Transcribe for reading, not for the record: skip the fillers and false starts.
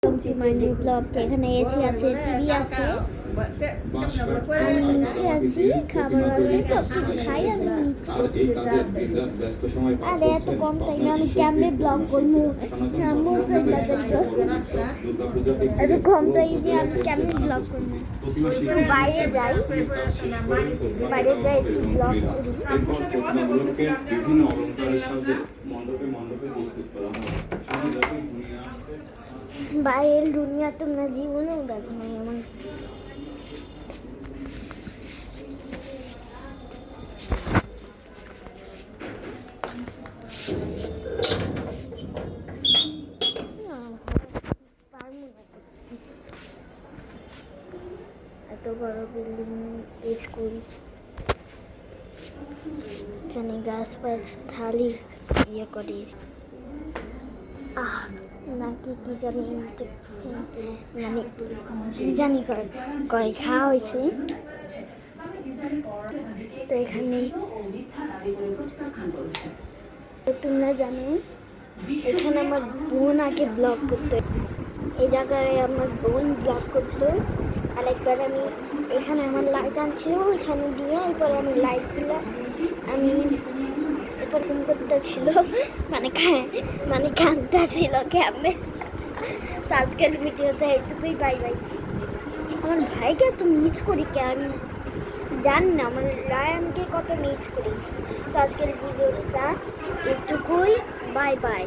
My new blog. এখানে AC আছে, TV আছে, আমি নিচে আছি, খাবার আছে, সব কিছু খাই আমি নিচে। আরে এত কম টাইমে আমি কেমনে ব্লগ করবো? এত কম টাইমে আমি কেমনে ব্লগ করবো? একটু বাইরে যাই, বাইরে যাই একটু ব্লগ করি। বাইরের দুনিয়া তোমরা জীবনেও দেখো না এমন। এত বড় বিল্ডিং, স্কুল, এখানে গাছ পাছ থালি ইয়ে করে নাকি কি জানি, মানে কি জানি করে খাওয়া হয়েছে। তো এখানে তোমরা জানো এখানে আমার বোন আগে ব্লগ করতো, এই জায়গায় আমার বোন ব্লগ করতো। আরেকবার আমি এখানে আমার লাইট আনছিল, এখানে দিয়ে এরপরে আমি লাইট দিলাম, আমি এরপর ঘুম করতেছিল, মানে কান্দা ছিল কেমনে। তো আজকের ভিডিওতে এইটুকুই, বাই বাই। আমার ভাইকে এত মিস করি কে আমি জানি না, আমার রায়ানকে কত মিস করি। তো আজকের ভিডিওটা এইটুকুই, বাই বাই।